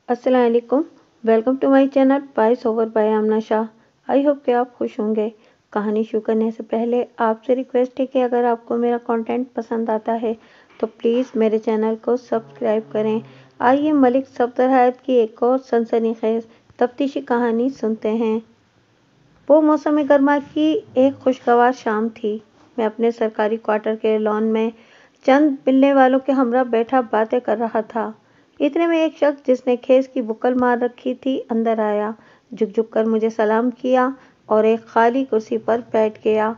अस्सलाम वालेकुम। Welcome to my channel voice over by Amna Shah. I hope कि आप खुश होंगे। कहानी शुरू करने से पहले आपसे रिक्वेस्ट है कि अगर आपको मेरा कंटेंट पसंद आता है तो प्लीज़ मेरे चैनल को सब्सक्राइब करें। आइए मलिक सफदर हयात की एक और सनसनीखेज तफ्तीशी कहानी सुनते हैं। वो मौसम गर्मा की एक खुशगवार शाम थी। मैं अपने सरकारी क्वार्टर के लॉन में चंद मिलने वालों के हमरा बैठा बातें कर रहा था। इतने में एक शख्स जिसने खेस की बुक्कल मार रखी थी अंदर आया, झुक कर मुझे सलाम किया और एक खाली कुर्सी पर बैठ गया।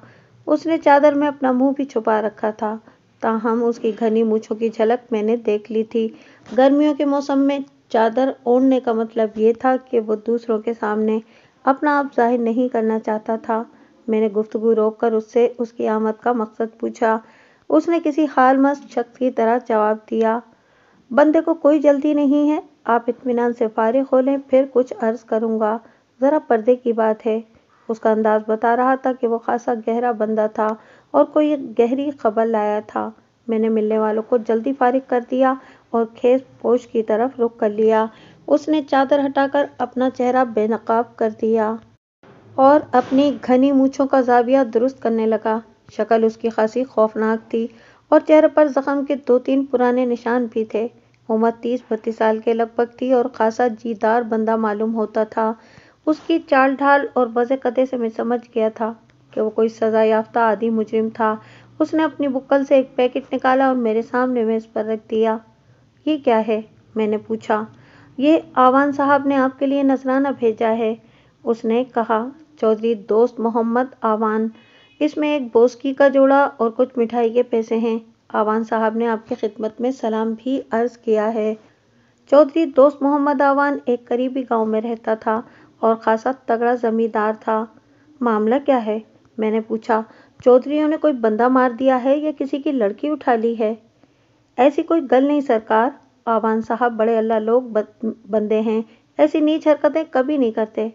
उसने चादर में अपना मुंह भी छुपा रखा था, ताहम उसकी घनी मूंछों की झलक मैंने देख ली थी। गर्मियों के मौसम में चादर ओढ़ने का मतलब ये था कि वो दूसरों के सामने अपना आप जाहिर नहीं करना चाहता था। मैंने गुफ्तगू रोक कर उससे उसकी आमद का मकसद पूछा। उसने किसी हालमस्त शख्स की तरह जवाब दिया, बंदे को कोई जल्दी नहीं है, आप इत्मीनान से फारिग हो लें, फिर कुछ अर्ज करूँगा। ज़रा पर्दे की बात है। उसका अंदाज बता रहा था कि वो खासा गहरा बंदा था और कोई गहरी खबर लाया था। मैंने मिलने वालों को जल्दी फारिग कर दिया और खेस पोश की तरफ रुख कर लिया। उसने चादर हटाकर अपना चेहरा बेनकाब कर दिया और अपनी घनी मूंछों का जाविया दुरुस्त करने लगा। शक्ल उसकी खासी खौफनाक थी और चेहरे पर जख्म के 2-3 पुराने निशान भी थे। उम्र 30-32 साल के लगभग थी और खासा जीदार बंदा मालूम होता था। उसकी चाल ढाल और वज़े कदे से मैं समझ गया था कि वो कोई सज़ा याफ्ता आदि मुजरिम था। उसने अपनी बुक्कल से एक पैकेट निकाला और मेरे सामने मेज़ पर रख दिया। ये क्या है? मैंने पूछा। ये आवान साहब ने आपके लिए नजराना भेजा है, उसने कहा। चौधरी दोस्त मोहम्मद आवान। इसमें एक बोस्की का जोड़ा और कुछ मिठाई के पैसे हैं। आवान साहब ने आपकी खिदमत में सलाम भी अर्ज किया है। चौधरी दोस्त मोहम्मद आवान एक करीबी गांव में रहता था और खासा तगड़ा जमींदार था। मामला क्या है? मैंने पूछा। चौधरियों ने कोई बंदा मार दिया है या किसी की लड़की उठा ली है? ऐसी कोई गल नहीं सरकार, आवान साहब बड़े अल्लाह लोग बंदे हैं, ऐसी नीच हरकतें कभी नहीं करते।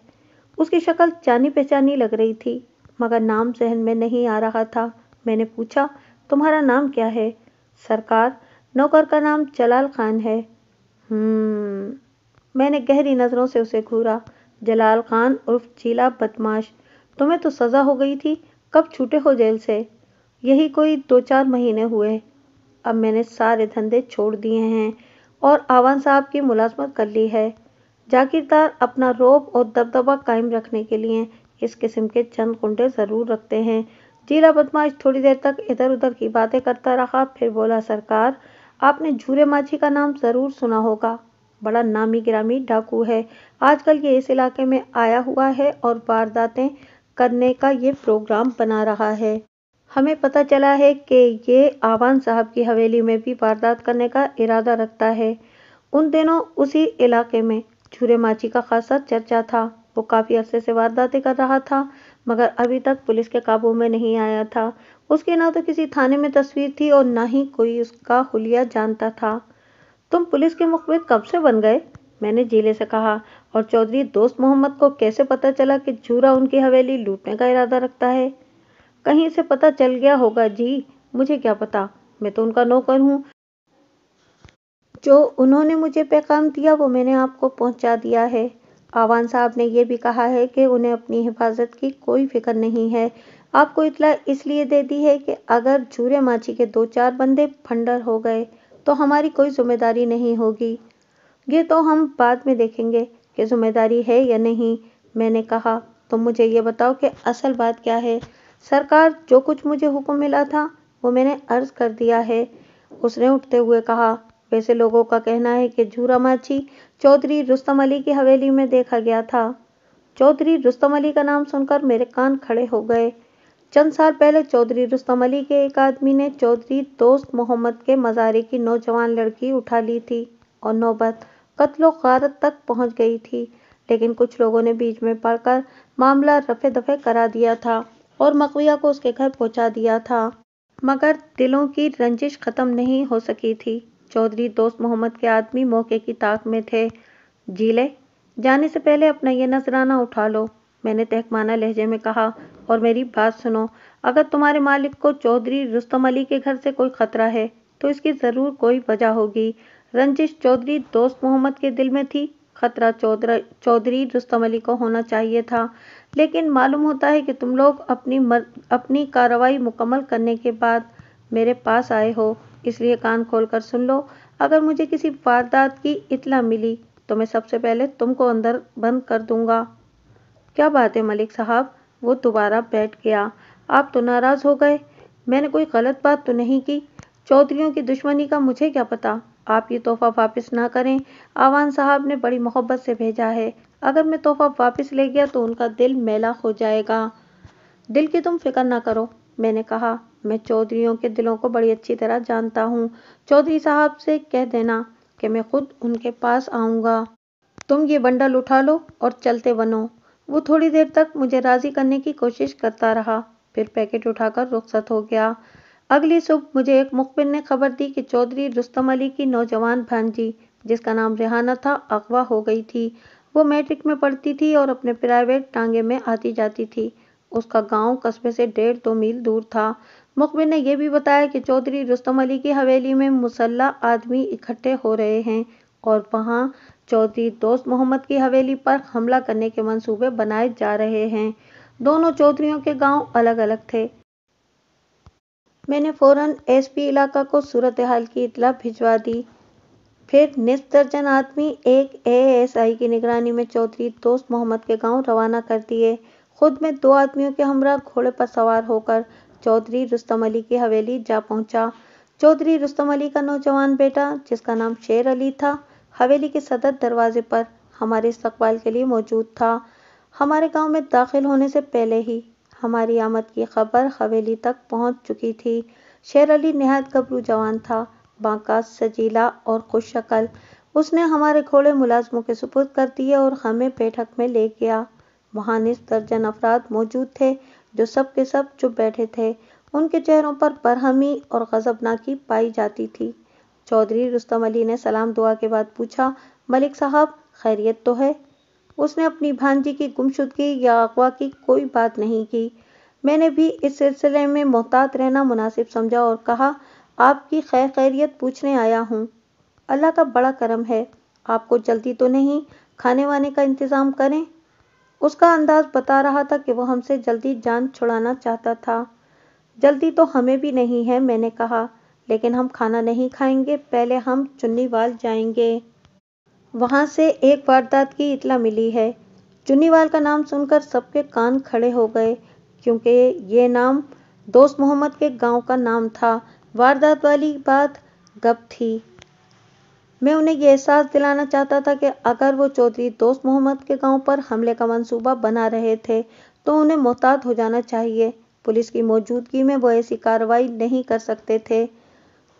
उसकी शक्ल जानी पहचानी लग रही थी, मगर नाम जहन में नहीं आ रहा था। मैंने पूछा, तुम्हारा नाम क्या है? सरकार, नौकर का नाम जलाल खान है। मैंने गहरी नज़रों से उसे घूरा। जलाल खान उर्फ चीला बदमाश, तुम्हें तो सज़ा हो गई थी, कब छूटे हो जेल से? यही कोई 2-4 महीने हुए। अब मैंने सारे धंधे छोड़ दिए हैं और आवान साहब की मुलाजमत कर ली है। जागीरदार अपना रौब और दबदबा कायम रखने के लिए इस किस्म के चंद गुंडे ज़रूर रखते हैं। जीला बदमाश थोड़ी देर तक इधर उधर की बातें करता रहा, फिर बोला, सरकार, आपने झूरे माझी का नाम ज़रूर सुना होगा। बड़ा नामी गिरामी डाकू है। आजकल ये इस इलाके में आया हुआ है और वारदातें करने का ये प्रोग्राम बना रहा है। हमें पता चला है कि ये आवान साहब की हवेली में भी वारदात करने का इरादा रखता है। उन दिनों उसी इलाके में झूरे माची का खासा चर्चा था। वो काफ़ी अरसे से वारदातें कर रहा था, मगर अभी तक पुलिस के काबू में नहीं आया था। उसकी ना तो किसी थाने में तस्वीर थी और ना ही कोई उसका हुलिया जानता था। तुम पुलिस के मुखबिर कब से बन गए? मैंने जीले से कहा। और चौधरी दोस्त मोहम्मद को कैसे पता चला कि झूरा उनकी हवेली लूटने का इरादा रखता है? कहीं से पता चल गया होगा जी, मुझे क्या पता, मैं तो उनका नौकर हूँ। जो उन्होंने मुझे पैगाम दिया वो मैंने आपको पहुंचा दिया है। आवान साहब ने यह भी कहा है कि उन्हें अपनी हिफाजत की कोई फिक्र नहीं है। आपको इतला इसलिए दे दी है कि अगर झूरे माची के 2-4 बंदे फंडर हो गए तो हमारी कोई जिम्मेदारी नहीं होगी। ये तो हम बाद में देखेंगे कि जिम्मेदारी है या नहीं। मैंने कहा, तुम मुझे ये बताओ कि असल बात क्या है? सरकार, जो कुछ मुझे हुक्म मिला था वो मैंने अर्ज कर दिया है, उसने उठते हुए कहा। वैसे लोगों का कहना है कि झूरा माची चौधरी रुस्तम अली की हवेली में देखा गया था। चौधरी रुस्तम अली का नाम सुनकर मेरे कान खड़े हो गए। चंद साल पहले चौधरी रुस्तम अली के एक आदमी ने चौधरी दोस्त मोहम्मद के मज़ारे की नौजवान लड़की उठा ली थी और नौबत कत्लो गारत तक पहुंच गई थी, लेकिन कुछ लोगों ने बीच में पड़कर मामला रफे दफे करा दिया था और मकविया को उसके घर पहुंचा दिया था, मगर दिलों की रंजिश खत्म नहीं हो सकी थी। चौधरी दोस्त मोहम्मद के आदमी मौके की ताक में थे। जीले, जाने से पहले अपना ये नजराना उठा लो, मैंने तहकमाना लहजे में कहा, और मेरी बात सुनो। अगर तुम्हारे मालिक को चौधरी रुस्तम अली के घर से कोई खतरा है तो इसकी ज़रूर कोई वजह होगी। रंजिश चौधरी दोस्त मोहम्मद के दिल में थी खतरा चौधरी रुस्तम अली को होना चाहिए था, लेकिन मालूम होता है कि तुम लोग अपनी कार्रवाई मुकम्मल करने के बाद मेरे पास आए हो, इसलिए कान खोलकर सुन लो। अगर मुझे किसी वारदात की इत्तला मिली तो मैं सबसे पहले तुमको अंदर बंद कर दूंगा। क्या बात है मलिक साहब, वो दोबारा बैठ गया। आप तो नाराज हो गए। मैंने कोई गलत बात तो नहीं की? चौधरियों की दुश्मनी का मुझे क्या पता। आप ये तोहफा वापस ना करें, आवान साहब ने बड़ी मोहब्बत से भेजा है। अगर मैं तोहफा वापस ले गया तो उनका दिल मैला हो जाएगा। दिल की तुम फिक्र ना करो, मैंने कहा। मैं चौधरियों के दिलों को बड़ी अच्छी तरह जानता हूँ। चौधरी साहब से कह देना कि मैं खुद उनके पास आऊँगा। तुम ये बंडल उठा लो और चलते बनो। वो थोड़ी देर तक मुझे राजी करने की कोशिश करता रहा, फिर पैकेट उठाकर रुखसत हो गया। अगली सुबह मुझे एक मुखबिर ने खबर दी कि चौधरी रुस्तम अली की नौजवान भांजी, जिसका नाम रेहाना था, अगवा हो गई थी। वो मैट्रिक में पढ़ती थी और अपने प्राइवेट टांगे में आती जाती थी। उसका गांव कस्बे से 1.5-2 मील दूर था। मुखबिर ने यह भी बताया कि चौधरी रुस्तम अली की हवेली में मुसल्लह आदमी इकट्ठे हो रहे हैं और वहां चौधरी दोस्त मोहम्मद की हवेली पर हमला करने के मंसूबे बनाए जा रहे हैं। दोनों चौधरियों के गांव अलग अलग थे। मैंने फौरन एसपी इलाका को सूरत हाल की इत्तला भिजवा दी। फिर निस्फ दर्जन आदमी एक एएसआई की निगरानी में चौधरी दोस्त मोहम्मद के गांव रवाना कर दिए। खुद में 2 आदमियों के हमरा घोड़े पर सवार होकर चौधरी रुस्तम अली की हवेली जा पहुंचा। चौधरी रुस्तम अली का नौजवान बेटा, जिसका नाम शेर अली था, हवेली के सदर दरवाजे पर हमारे इस्तकबाल के लिए मौजूद था। हमारे गांव में दाखिल होने से पहले ही हमारी आमद की खबर हवेली तक पहुंच चुकी थी। शेर अली निहायत गबरू जवान था, बांका, सजीला और खुश शक्ल। उसने हमारे घोड़े मुलाजमों के सुपुर्द कर दिए और हमें बैठक में ले गया। वहां निस्फ दर्जन अफराद मौजूद थे, जो सब के सब चुप बैठे थे। उनके चेहरों पर बरहमी और गजबनाकी पाई जाती थी। चौधरी रुस्तम अली ने सलाम दुआ के बाद पूछा, मलिक साहब, खैरियत तो है? उसने अपनी भांजी की गुमशुदगी या अगवा की कोई बात नहीं की। मैंने भी इस सिलसिले में मोहतात रहना मुनासिब समझा और कहा, आपकी खैर खैरियत पूछने आया हूँ। अल्लाह का बड़ा करम है। आपको जल्दी तो नहीं? खाने वाने का इंतजाम करें? उसका अंदाज बता रहा था कि वो हमसे जल्दी जान छुड़ाना चाहता था। जल्दी तो हमें भी नहीं है, मैंने कहा, लेकिन हम खाना नहीं खाएंगे, पहले हम चुन्नीवाल जाएंगे। वहां से एक वारदात की इत्तला मिली है। चुन्नीवाल का नाम सुनकर सबके कान खड़े हो गए, क्योंकि ये नाम दोस्त मोहम्मद के गांव का नाम था। वारदात वाली बात गप थी। मैं उन्हें ये एहसास दिलाना चाहता था कि अगर वो चौधरी दोस्त मोहम्मद के गांव पर हमले का मंसूबा बना रहे थे तो उन्हें मोहतात हो जाना चाहिए। पुलिस की मौजूदगी में वो ऐसी कार्रवाई नहीं कर सकते थे।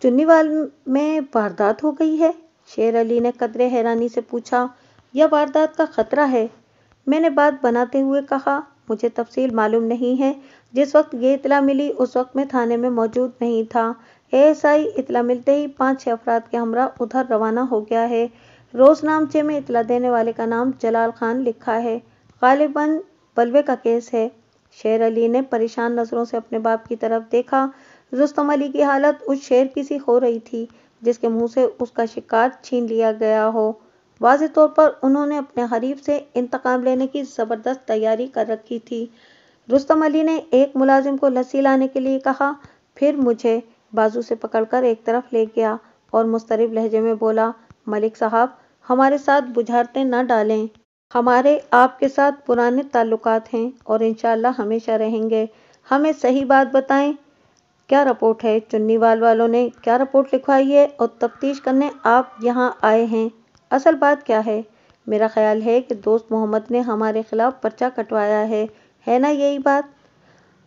चुन्नीवाल में वारदात हो गई है? शेर अली ने कदरे हैरानी से पूछा। यह वारदात का खतरा है, मैंने बात बनाते हुए कहा। मुझे तफसील मालूम नहीं है। जिस वक्त ये इत्तला मिली उस वक्त मैं थाने में मौजूद नहीं था। एएसआई इत्तला मिलते ही 5-6 अफराद के हमरा उधर रवाना हो गया है। रोजनामचे में इत्तला देने वाले का नाम जलाल खान लिखा है। गालिबन बलवे का केस है। शेर अली ने परेशान नजरों से अपने बाप की तरफ देखा। रुस्तम अली की हालत उस शेर की सी हो रही थी जिसके मुंह से उसका शिकार छीन लिया गया हो। वाज़ेह तौर पर उन्होंने अपने हरीफ से इंतकाम लेने की जबरदस्त तैयारी कर रखी थी। रुस्तम अली ने एक मुलाजिम को लस्सी लाने के लिए कहा, फिर मुझे बाजू से पकड़कर एक तरफ ले गया और मुस्तरिब लहजे में बोला, मलिक साहब, हमारे साथ बुझारतें न डालें। हमारे आपके साथ पुराने ताल्लुकात हैं और इंशाअल्लाह हमेशा रहेंगे। हमें सही बात बताएं, क्या रिपोर्ट है? चुन्नीवाल वालों ने क्या रिपोर्ट लिखवाई है और तफ्तीश करने आप यहाँ आए हैं? असल बात क्या है? मेरा ख्याल है कि दोस्त मोहम्मद ने हमारे खिलाफ पर्चा कटवाया है ना यही बात?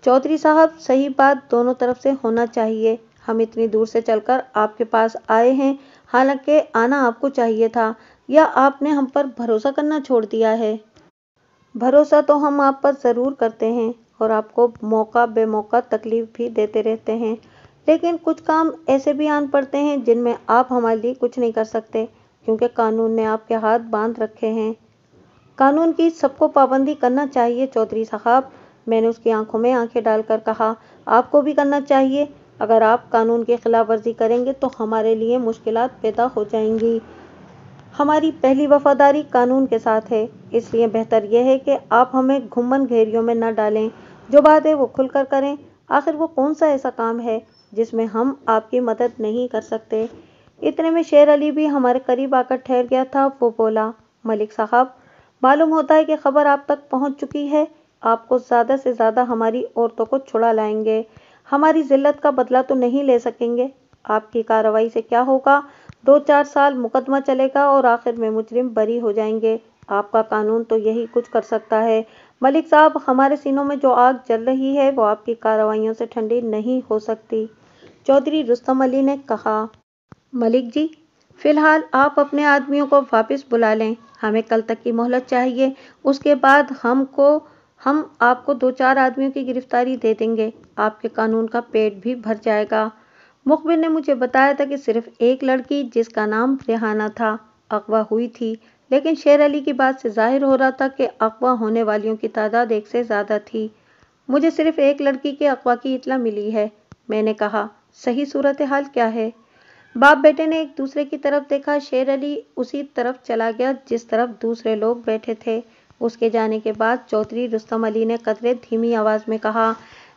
चौधरी साहब, सही बात दोनों तरफ से होना चाहिए। हम इतनी दूर से चलकर आपके पास आए हैं, हालांकि आना आपको चाहिए था, या आपने हम पर भरोसा करना छोड़ दिया है? भरोसा तो हम आप पर ज़रूर करते हैं और आपको मौका बेमौका तकलीफ भी देते रहते हैं, लेकिन कुछ काम ऐसे भी आन पड़ते हैं जिनमें आप हमारे लिए कुछ नहीं कर सकते, क्योंकि कानून ने आपके हाथ बांध रखे हैं। कानून की सबको पाबंदी करना चाहिए चौधरी साहब, मैंने उसकी आंखों में आंखें डालकर कहा। आपको भी करना चाहिए। अगर आप कानून की खिलाफ वर्जी करेंगे तो हमारे लिए मुश्किलात पैदा हो जाएंगी। ہماری پہلی وفاداری قانون کے ساتھ ہے، اس لیے بہتر یہ ہے کہ آپ ہمیں گھمن گھیریوں میں نہ ڈالیں۔ جو بات ہے وہ کھل کر کریں۔ آخر وہ کون سا ایسا کام ہے جس میں ہم آپ کی مدد نہیں کر سکتے؟ اتنے میں شیر علی بھی ہمارے قریب آ کر ٹھہر گیا تھا۔ وہ بولا، ملک صاحب، معلوم ہوتا ہے کہ خبر آپ تک پہنچ چکی ہے۔ آپ کو زیادہ سے زیادہ ہماری عورتوں کو چھڑا لائیں گے، ہماری ذلت کا بدلہ تو نہیں لے سکیں گے۔ آپ کی کارروائی سے کیا ہوگا؟ 2-4 سال مقدمہ چلے گا اور آخر میں مجرم بری ہو جائیں گے۔ آپ کا قانون تو یہی کچھ کر سکتا ہے۔ ملک صاحب، ہمارے سینوں میں جو آگ جل رہی ہے وہ آپ کی کارروائیوں سے ٹھنڈی نہیں ہو سکتی۔ چودھری رستم علی نے کہا، ملک جی، فی الحال آپ اپنے آدمیوں کو واپس بلا لیں۔ ہمیں کل تک کی مہلت چاہیے، اس کے بعد ہم آپ کو 2-4 آدمیوں کی گرفتاری دے دیں گے۔ آپ کے قانون کا پیٹ بھی بھر جائے گا۔ مخبر نے مجھے بتایا تھا کہ صرف ایک لڑکی جس کا نام ریحانہ تھا اغوا ہوئی تھی، لیکن شیر علی کی بات سے ظاہر ہو رہا تھا کہ اغوا ہونے والیوں کی تعداد 1 سے زیادہ تھی۔ مجھے صرف ایک لڑکی کے اغوا کی اطلاع ملی ہے۔ میں نے کہا، صحیح صورتحال کیا ہے؟ باپ بیٹے نے ایک دوسرے کی طرف دیکھا۔ شیر علی اسی طرف چلا گیا جس طرف دوسرے لوگ بیٹھے تھے۔ اس کے جانے کے بعد چودھری رستم علی نے قدرے دھیمی آواز میں کہا،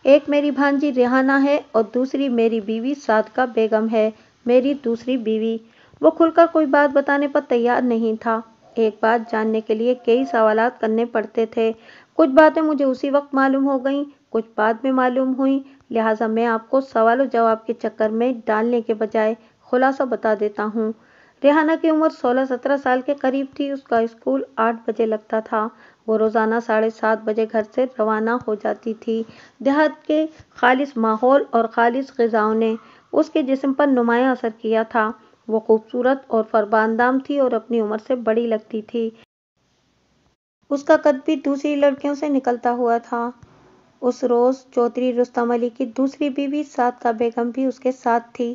ایک میری بھانجی ریحانہ ہے اور دوسری میری بیوی صادقہ بیگم ہے، میری دوسری بیوی۔ وہ کھل کر کوئی بات بتانے پر تیار نہیں تھا۔ ایک بات جاننے کے لیے کئی سوالات کرنے پڑتے تھے۔ کچھ باتیں مجھے اسی وقت معلوم ہو گئیں، کچھ بعد میں معلوم ہوئیں، لہٰذا میں آپ کو سوال و جواب کے چکر میں ڈالنے کے بجائے خلاصہ بتا دیتا ہوں۔ ریحانہ کی عمر 16-17 سال کے قریب تھی۔ اس کا اسکول 8 بجے لگتا تھا۔ وہ روزانہ 7:30 بجے گھر سے روانہ ہو جاتی تھی۔ دیہات کے خالص ماحول اور خالص غذاؤں نے اس کے جسم پر نمایاں اثر کیا تھا۔ وہ خوبصورت اور فرباندام تھی اور اپنی عمر سے بڑی لگتی تھی۔ اس کا قد بھی دوسری لڑکیوں سے نکلتا ہوا تھا۔ اس روز چودھری رستم علی کی دوسری بیوی صادقہ بیگم بھی اس کے ساتھ تھی۔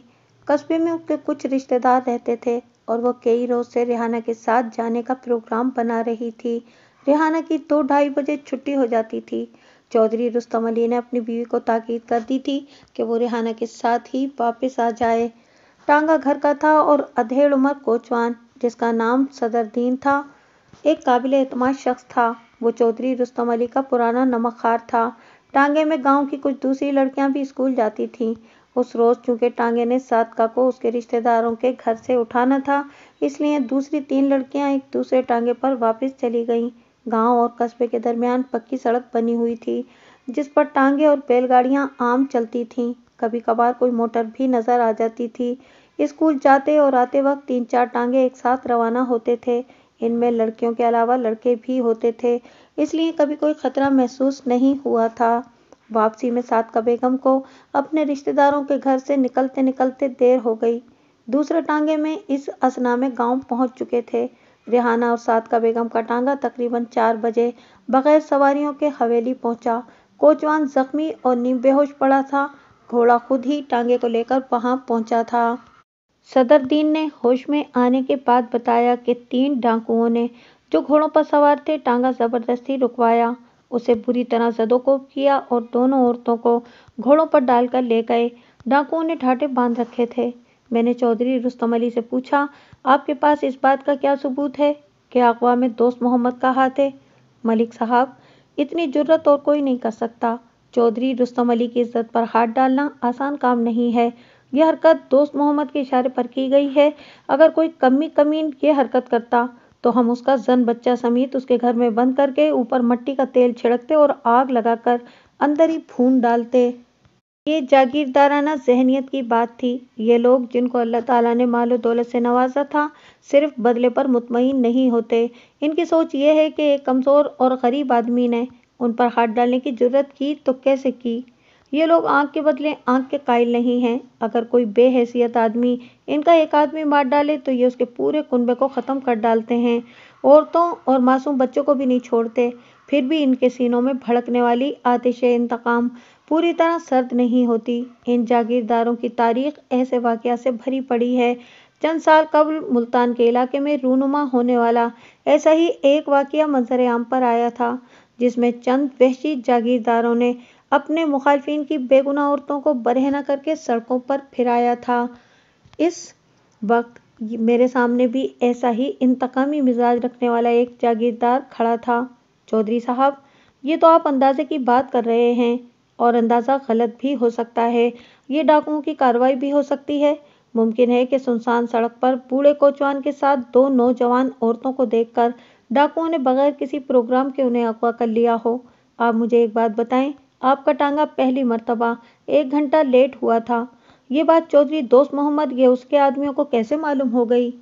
قصبے میں اس کے کچھ رشتے دار رہتے تھے اور وہ کئی روز سے ریحانہ کے ساتھ جانے کا پروگرام بنا رہی تھی۔ ریحانہ کی 2-2:30 بجے چھٹی ہو جاتی تھی۔ چودھری رستم علی نے اپنی بیوی کو تاکید کر دی تھی کہ وہ ریحانہ کے ساتھ ہی واپس آ جائے۔ ٹانگا گھر کا تھا اور ادھیڑ عمر کوچوان، جس کا نام صدر دین تھا، ایک قابل اعتماد شخص تھا۔ وہ چودھری رستم علی کا پرانا نمک خوار تھا۔ ٹانگے میں گاؤں کی کچھ دوسری لڑکیاں بھی اسکول جاتی تھیں۔ اس روز چونکہ ٹانگے نے صادقہ کو اس کے رشتے داروں کے گھر سے اٹھانا تھا، اس لیے دوسری 3 لڑکیاں ایک دوسرے ٹانگے پر واپس چلی گئیں۔ گاؤں اور قصبے کے درمیان پکی سڑک بنی ہوئی تھی جس پر ٹانگے اور بیل گاڑیاں عام چلتی تھیں۔ کبھی کبھار کوئی موٹر بھی نظر آ جاتی تھی۔ اسکول جاتے اور آتے وقت 3-4 ٹانگے ایک ساتھ روانہ ہوتے تھے۔ ان میں لڑکیوں کے علاوہ لڑکے بھی ہوتے تھے، اس لیے کبھی کوئی خطرہ محسوس نہیں ہوا تھا۔ واپسی میں صادقہ بیگم کو اپنے رشتے داروں کے گھر سے نکلتے نکلتے دیر ہو گئی۔ دوسرے ٹانگے میں اس اثنا میں گاؤں پہنچ چکے تھے۔ ریحانہ اور صادقہ بیگم کا ٹانگا تقریباً 4 بجے بغیر سواریوں کے حویلی پہنچا۔ کوچوان زخمی اور نیم بے ہوش پڑا تھا۔ گھوڑا خود ہی ٹانگے کو لے کر وہاں پہنچا تھا۔ صدر دین نے ہوش میں آنے کے بعد بتایا کہ 3 ڈاکوؤں نے جو گھوڑوں پر سوار تھے ٹانگا زبردستی رکوایا، اسے بری طرح زدوکوب کیا اور دونوں عورتوں کو گھوڑوں پر ڈال کر لے گئے۔ ڈاکوؤں نے ٹھاٹھے باندھ رکھے تھے۔ میں نے چودھری رستم علی سے پوچھا، آپ کے پاس اس بات کا کیا ثبوت ہے کہ اغوا میں دوست محمد کا ہاتھ ہے؟ ملک صاحب، اتنی جرأت اور کوئی نہیں کر سکتا۔ چودھری رستم علی کی عزت پر ہاتھ ڈالنا آسان کام نہیں ہے۔ یہ حرکت دوست محمد کے اشارے پر کی گئی ہے۔ اگر کوئی کمین یہ حرکت کرتا تو ہم اس کا زن بچہ سمیت اس کے گھر میں بند کر کے اوپر مٹی کا تیل چھڑکتے اور آگ لگا کر اندر ہی بھون ڈالتے۔ یہ جاگیردارانہ ذہنیت کی بات تھی۔ یہ لوگ جن کو اللہ تعالیٰ نے مال و دولت سے نوازا تھا صرف بدلے پر مطمئن نہیں ہوتے۔ ان کی سوچ یہ ہے کہ ایک کمزور اور غریب آدمی نے ان پر ہاتھ ڈالنے کی جرأت کی تو کیسے کی۔ یہ لوگ آنکھ کے بدلے آنکھ کے قائل نہیں ہیں۔ اگر کوئی بے حیثیت آدمی ان کا ایک آدمی مار ڈالے تو یہ اس کے پورے کنبے کو ختم کر ڈالتے ہیں، عورتوں اور معصوم بچوں کو بھی نہیں چھوڑتے۔ پھر بھی ان کے سینوں میں بھڑکنے والی آتش انتقام پوری طرح سرد نہیں ہوتی۔ ان جاگیرداروں کی تاریخ ایسے واقعات سے بھری پڑی ہے۔ چند سال قبل ملتان کے علاقے میں رونما ہونے والا ایسا ہی ایک واقعہ منظر عام پر آیا تھا، جس میں چند وحشی جاگیرداروں نے اپنے مخالفین کی بے گناہ عورتوں کو برہنہ کر کے سڑکوں پر پھرایا تھا۔ اس وقت मेरे सामने भी ऐसा ही इंतकामी मिजाज रखने वाला एक जागीरदार खड़ा था। चौधरी साहब, ये तो आप अंदाजे की बात कर रहे हैं, और अंदाजा गलत भी हो सकता है। ये डाकुओं की कार्रवाई भी हो सकती है। मुमकिन है कि सुनसान सड़क पर बूढ़े कोचवान के साथ दो नौजवान औरतों को देखकर डाकुओं ने बगैर किसी प्रोग्राम के उन्हें अगवा कर लिया हो। आप मुझे एक बात बताएं, आपका टांगा पहली मर्तबा 1 घंटा लेट हुआ था। ये बात चौधरी दोस्त मोहम्मद ये उसके आदमियों को कैसे मालूम हो गई?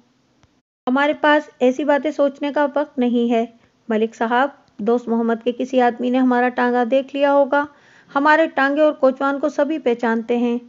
हमारे पास ऐसी बातें सोचने का वक्त नहीं है मलिक साहब। दोस्त मोहम्मद के किसी आदमी ने हमारा टांगा देख लिया होगा। हमारे टांगे और कोचवान को सभी पहचानते हैं।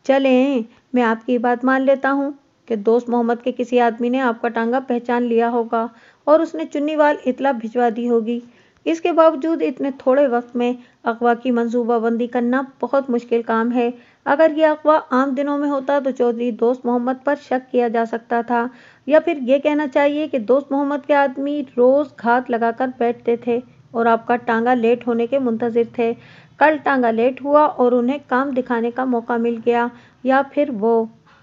चलें, मैं आपकी बात मान लेता हूँ कि दोस्त मोहम्मद के किसी आदमी ने आपका टांगा पहचान लिया होगा और उसने चुन्नीवाल इतला भिजवा दी होगी। इसके बावजूद इतने थोड़े वक्त में अगवा की मंसूबाबंदी करना बहुत मुश्किल काम है। अगर यह अगवा आम दिनों में होता तो चौधरी दोस्त मोहम्मद पर शक किया जा सकता था, या फिर ये कहना चाहिए कि दोस्त मोहम्मद के आदमी रोज घात लगाकर बैठते थे और आपका टांगा लेट होने के मुंतजिर थे। कल टांगा लेट हुआ और उन्हें काम दिखाने का मौका मिल गया, या फिर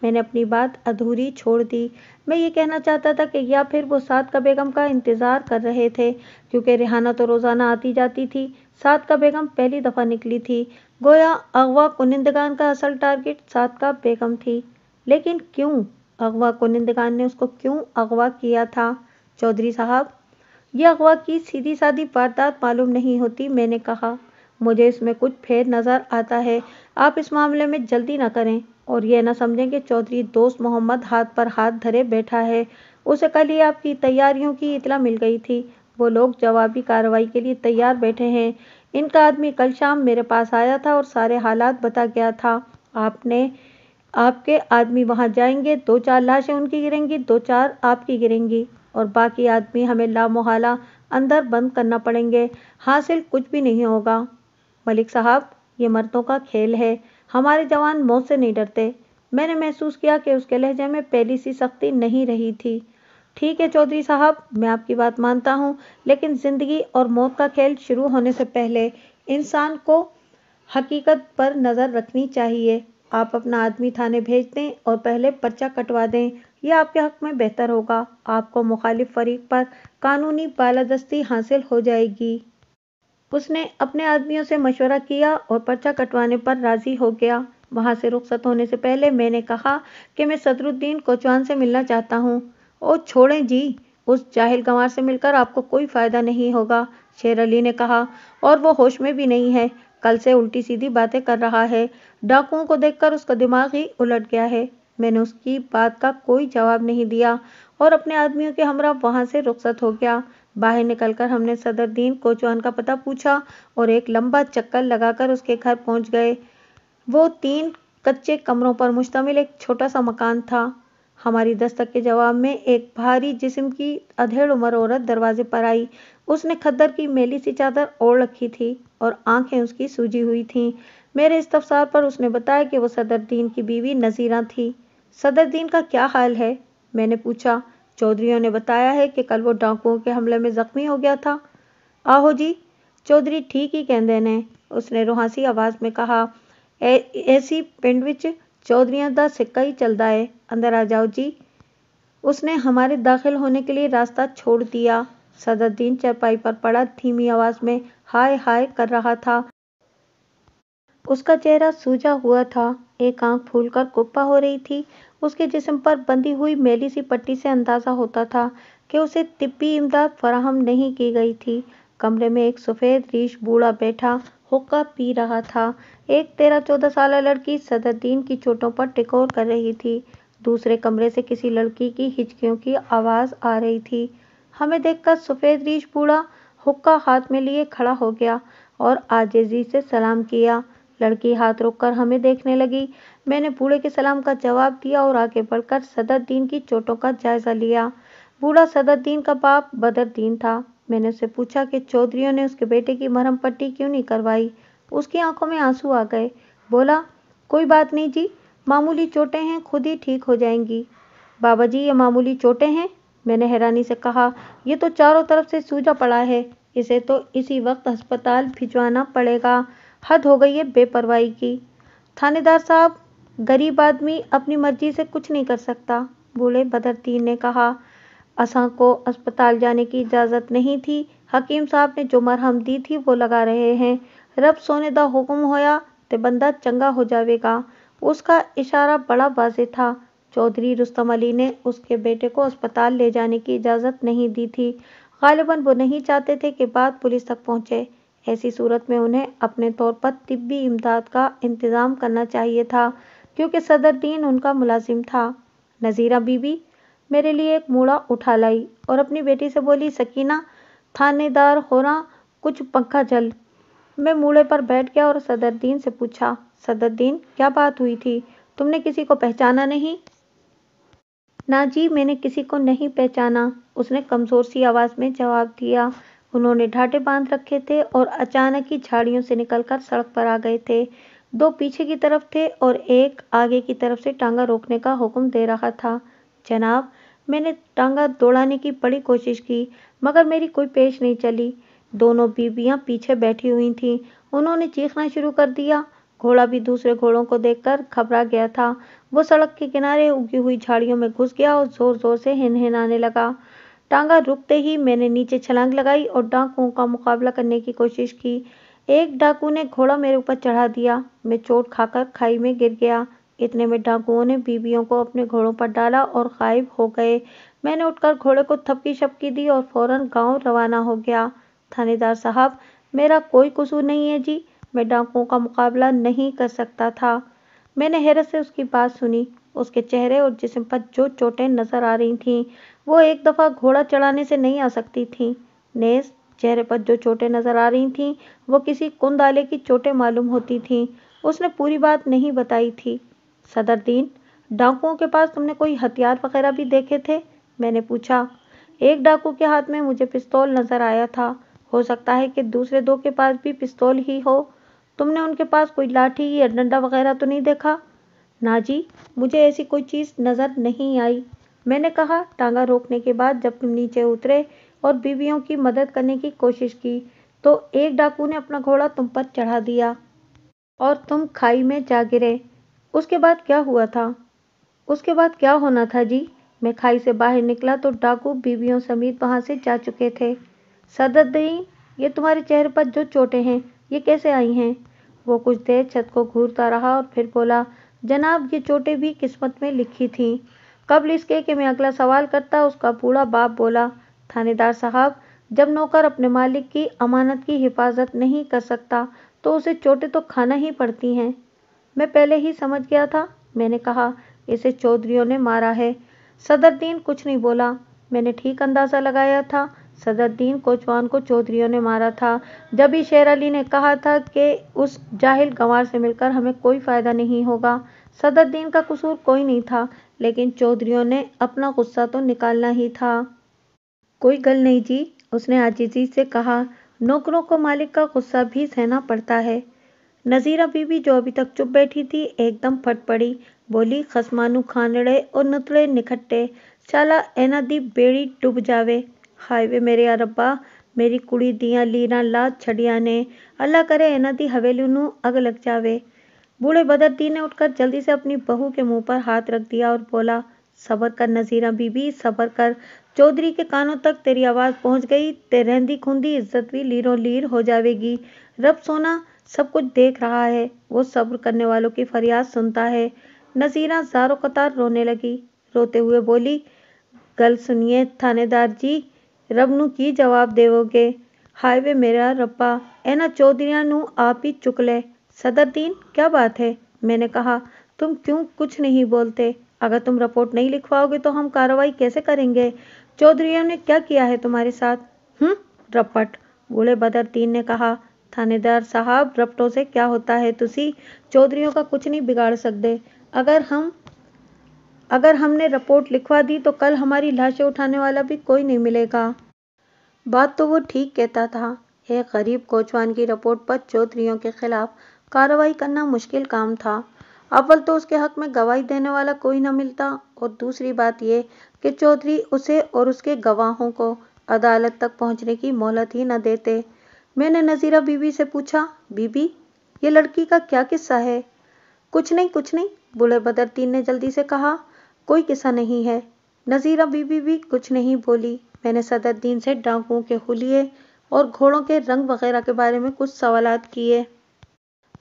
मैंने अपनी बात अधूरी छोड़ दी। मैं ये कहना चाहता था कि या फिर वो सादका बेगम का इंतज़ार कर रहे थे, क्योंकि रिहाना तो रोज़ाना आती जाती थी। सादका बेगम पहली दफ़ा निकली थी। गोया अगवा कुनिंदगान का असल टारगेट सादका बेगम थी। लेकिन क्यों? अगवा कुनिंदगान ने उसको क्यों अगवा किया था? चौधरी साहब, यह अगवा की सीधी सादी वारदात मालूम नहीं होती। मैंने कहा, मुझे इसमें कुछ फेर नज़र आता है। आप इस मामले में जल्दी न करें और यह न समझें कि चौधरी दोस्त मोहम्मद हाथ पर हाथ धरे बैठा है। उसे कल ही आपकी तैयारियों की इतला मिल गई थी। वो लोग जवाबी कार्रवाई के लिए तैयार बैठे हैं। इनका आदमी कल शाम मेरे पास आया था और सारे हालात बता गया था। आपके आदमी वहां जाएंगे, 2-4 लाशें उनकी गिरेंगी, 2-4 आपकी गिरेंगी, और बाकी आदमी हमें लामोहला अंदर बंद करना पड़ेंगे। हासिल कुछ भी नहीं होगा। मलिक साहब, ये मर्दों का खेल है। हमारे जवान मौत से नहीं डरते। मैंने महसूस किया कि उसके लहजे में पहली सी सख्ती नहीं रही थी। ठीक है चौधरी साहब, मैं आपकी बात मानता हूँ, लेकिन जिंदगी और मौत का खेल शुरू होने से पहले इंसान को हकीकत पर नज़र रखनी चाहिए। आप अपना आदमी थाने भेज दें और पहले पर्चा कटवा दें। यह आपके हक में बेहतर होगा। आपको मुखालिफ फरीक पर कानूनी बालादस्ती हासिल हो जाएगी। उसने अपने आदमियों से मशवरा किया और पर्चा कटवाने पर राजी हो गया। वहां से रुखसत होने से पहले मैंने कहा कि मैं सदरुद्दीन कोचवान से मिलना चाहता हूँ। ओ छोड़ें जी, उस जाहिल गंवार से मिलकर आपको कोई फायदा नहीं होगा, शेर अली ने कहा, और वो होश में भी नहीं है। कल से उल्टी सीधी बातें कर रहा है। डाकुओं को देखकर उसका दिमाग ही उलट गया है। मैंने उसकी बात का कोई जवाब नहीं दिया और अपने आदमियों के हमरा वहां से रुखसत हो गया। बाहर निकलकर हमने सदरुद्दीन कोचवान का पता पूछा और एक लंबा चक्कर लगाकर उसके घर पहुंच गए। वो 3 कच्चे कमरों पर मुश्तमिल एक छोटा सा मकान था। हमारी दस्तक के जवाब में एक भारी जिस्म की अधेड़ उम्र औरत दरवाजे पर आई। उसने खद्दर की मैली सी चादर ओढ़ रखी थी और आंखें उसकी सूजी हुई थीं। मेरे इस्तफसार पर उसने बताया कि वो सदरुद्दीन की बीवी नज़ीरा थी। सदरुद्दीन का क्या हाल है? मैंने पूछा। चौधरियों ने बताया है कि कल वो डाकुओं के हमले में जख्मी हो गया था। आहो जी, चौधरी ठीक ही कहंदे ने, उसने रुहासी आवाज में कहा। ऐसी पिंड विच चौधरियों दा सिक्का ही चलदा है। अंदर आ जाओ जी। उसने हमारे दाखिल होने के लिए रास्ता छोड़ दिया। सदरुद्दीन चारपाई पर पड़ा धीमी आवाज में हाय हाय कर रहा था। उसका चेहरा सूजा हुआ था। एक आंख फूलकर कुप्पा हो रही थी। उसके जिस्म पर बंधी हुई मैली सी पट्टी से अंदाजा होता था कि उसे तिब्बी इमदाद फराहम नहीं की गई थी। कमरे में एक सफ़ेद रीश बूढ़ा बैठा हुक्का पी रहा था। एक 13-14 साल लड़की सदरुद्दीन की चोटों पर टिकोर कर रही थी। दूसरे कमरे से किसी लड़की की हिचकियों की आवाज़ आ रही थी। हमें देखकर सफ़ेद रीश बूढ़ा हुक्का हाथ में लिए खड़ा हो गया और आजिज़ी से सलाम किया। लड़की हाथ रोककर हमें देखने लगी। मैंने बूढ़े के सलाम का जवाब दिया और आगे बढ़कर सदरुद्दीन की चोटों का जायजा लिया। बूढ़ा सदरुद्दीन का बाप बदरुद्दीन था। मैंने उससे पूछा कि चौधरियों ने उसके बेटे की मरहम पट्टी क्यों नहीं करवाई। उसकी आंखों में आंसू आ गए। बोला, कोई बात नहीं जी, मामूली चोटें हैं, खुद ही ठीक हो जाएंगी। बाबा जी, ये मामूली चोटें हैं? मैंने हैरानी से कहा। ये तो चारों तरफ से सूजा पड़ा है। इसे तो इसी वक्त अस्पताल भिजवाना पड़ेगा। हद हो गई है बेपरवाही की। थानेदार साहब, गरीब आदमी अपनी मर्जी से कुछ नहीं कर सकता। बूढ़े बदरुद्दीन ने कहा। असां को अस्पताल जाने की इजाज़त नहीं थी। हकीम साहब ने जो मरहम दी थी वो लगा रहे हैं। रब सोने दा हुक्म होया ते बंदा चंगा हो जावेगा। उसका इशारा बड़ा वाज़ेह था। चौधरी रुस्तम अली ने उसके बेटे को अस्पताल ले जाने की इजाज़त नहीं दी थी। गालिबन वो नहीं चाहते थे कि बात पुलिस तक पहुंचे। ऐसी सूरत में उन्हें अपने तौर पर तिब्बी इमदाद का इंतज़ाम करना चाहिए था, क्योंकि सदरुद्दीन उनका मुलाजिम था। नज़ीरा बीबी मेरे लिए एक मूड़ा उठा लाई और अपनी बेटी से बोली, सकीना, थानेदार होना, कुछ पंखा जल। मैं मूड़े पर बैठ गया और सदरुद्दीन से पूछा, सदरुद्दीन, क्या बात हुई थी? तुमने किसी को पहचाना नहीं? ना जी, मैंने किसी को नहीं पहचाना, उसने कमज़ोर सी आवाज़ में जवाब दिया। उन्होंने ढाटे बांध रखे थे और अचानक ही झाड़ियों से निकलकर सड़क पर आ गए थे। दो पीछे की तरफ थे और एक आगे की तरफ से टांगा रोकने का हुक्म दे रहा था। जनाब, मैंने टांगा दौड़ाने की बड़ी कोशिश की, मगर मेरी कोई पेश नहीं चली। दोनों बीबियां पीछे बैठी हुई थीं। उन्होंने चीखना शुरू कर दिया। घोड़ा भी दूसरे घोड़ों को देखकर घबरा गया था। वो सड़क के किनारे उगी हुई झाड़ियों में घुस गया और जोर जोर से हिनहिनाने लगा। टांगा रुकते ही मैंने नीचे छलांग लगाई और डाकुओं का मुकाबला करने की कोशिश की। एक डाकू ने घोड़ा मेरे ऊपर चढ़ा दिया। मैं चोट खाकर खाई में गिर गया। इतने में डाकुओं ने बीबियों को अपने घोड़ों पर डाला और गायब हो गए। मैंने उठकर घोड़े को थपकी शपकी दी और फौरन गांव रवाना हो गया। थानेदार साहब, मेरा कोई कसूर नहीं है जी, मैं डाकुओं का मुकाबला नहीं कर सकता था। मैंने हैरत से उसकी बात सुनी। उसके चेहरे और जिस्म पर जो चोटें नजर आ रही थीं, वो एक दफा घोड़ा चढ़ाने से नहीं आ सकती थीं। नेज़ चेहरे पर जो चोटें नजर आ रही थीं, वो किसी कुंदाले की चोटें मालूम होती थीं। उसने पूरी बात नहीं बताई थी। सदरुद्दीन, डाकुओं के पास तुमने कोई हथियार वगैरह भी देखे थे? मैंने पूछा। एक डाकू के हाथ में मुझे पिस्तौल नजर आया था। हो सकता है कि दूसरे दो के पास भी पिस्तौल ही हो। तुमने उनके पास कोई लाठी या डंडा वगैरह तो नहीं देखा? ना जी, मुझे ऐसी कोई चीज़ नज़र नहीं आई। मैंने कहा, टांगा रोकने के बाद जब तुम नीचे उतरे और बीवियों की मदद करने की कोशिश की, तो एक डाकू ने अपना घोड़ा तुम पर चढ़ा दिया और तुम खाई में जा गिरे। उसके बाद क्या हुआ था? उसके बाद क्या होना था जी? मैं खाई से बाहर निकला तो डाकू बीवियों समेत वहां से जा चुके थे। सदरुद्दीन, ये तुम्हारे चेहरे पर जो चोटें हैं, ये कैसे आई हैं? वो कुछ देर छत को घूरता रहा और फिर बोला, जनाब, ये चोटें भी किस्मत में लिखी थीं। कबल इसके कि मैं अगला सवाल करता, उसका बूढ़ा बाप बोला, थानेदार साहब, जब नौकर अपने मालिक की अमानत की हिफाजत नहीं कर सकता तो उसे चोटें तो खाना ही पड़ती हैं। मैं पहले ही समझ गया था, मैंने कहा, इसे चौधरियों ने मारा है। सदरुद्दीन कुछ नहीं बोला। मैंने ठीक अंदाजा लगाया था, सदरुद्दीन कोचवान को चौधरियों ने मारा था। जब ही शेर अली ने कहा था कि उस जाहिल गंवार से मिलकर हमें कोई फायदा नहीं होगा। सदरुद्दीन का कसूर कोई नहीं था, लेकिन चौधरियों ने अपना गुस्सा तो निकालना ही था। कोई गल नहीं जी, उसने आजिज़ी से कहा, नौकरों को मालिक का गुस्सा भी सहना पड़ता है। नज़ीरा बीबी, जो अभी तक चुप बैठी थी, एकदम फट पड़ी। बोली, खसमानू खानड़े और नुतड़े निखट्टे, शाला एना दी बेड़ी डूब जावे। हाय वे मेरे या रब्बा, मेरी कुड़ी दियां लीरां ला छड़िया ने, अल्लाह करे एना दी हवेली नू अग लग जावे। बूढ़े बदरुद्दीन ने उठकर जल्दी से अपनी बहू के मुंह पर हाथ रख दिया और बोला, सबर कर नज़ीरा बीबी, सबर कर। चौधरी के कानों तक तेरी आवाज़ पहुंच गई ते रहंदी खुंदी इज्जत भी लीरों लीर हो जावेगी। रब सोना सब कुछ देख रहा है, वो सब्र करने वालों की फरियाद सुनता है। नज़ीरा ज़ारो कतार रोने लगी। रोते हुए बोली, गल सुनिए थानेदार जी, रब नू की जवाब देवोगे? हाय वे मेरा रब्बा, एना चौधरियां नू आप ही चुक ले। सदरुद्दीन, क्या बात है? मैंने कहा, तुम क्यों कुछ नहीं बोलते? अगर तुम रिपोर्ट नहीं लिखवाओगे तो हम कार्रवाई कैसे करेंगे? चौधरियों ने क्या किया है तुम्हारे साथ? रपट, बूढ़े बदरुद्दीन ने कहा। थानेदार साहब, रपटों से क्या होता है? तुसी चौधरियों का कुछ नहीं बिगाड़ सकते। अगर हमने रिपोर्ट लिखवा दी तो कल हमारी लाशें उठाने वाला भी कोई नहीं मिलेगा। बात तो वो ठीक कहता था। एक गरीब कोचवान की रिपोर्ट पर चौधरियों के खिलाफ कार्रवाई करना मुश्किल काम था। अव्वल तो उसके हक में गवाही देने वाला कोई न मिलता, और दूसरी बात ये कि चौधरी उसे और उसके गवाहों को अदालत तक पहुंचने की मोहलत ही न देते। मैंने नज़ीरा बीबी से पूछा, बीबी, ये लड़की का क्या किस्सा है? कुछ नहीं, बूढ़े बदरुद्दीन ने जल्दी से कहा। कोई किस्सा नहीं है। नजीरा बीबी भी कुछ नहीं बोली। मैंने सदरुद्दीन से डाकुओं के हुलिये और घोड़ों के रंग वगैरह के बारे में कुछ सवालात किए,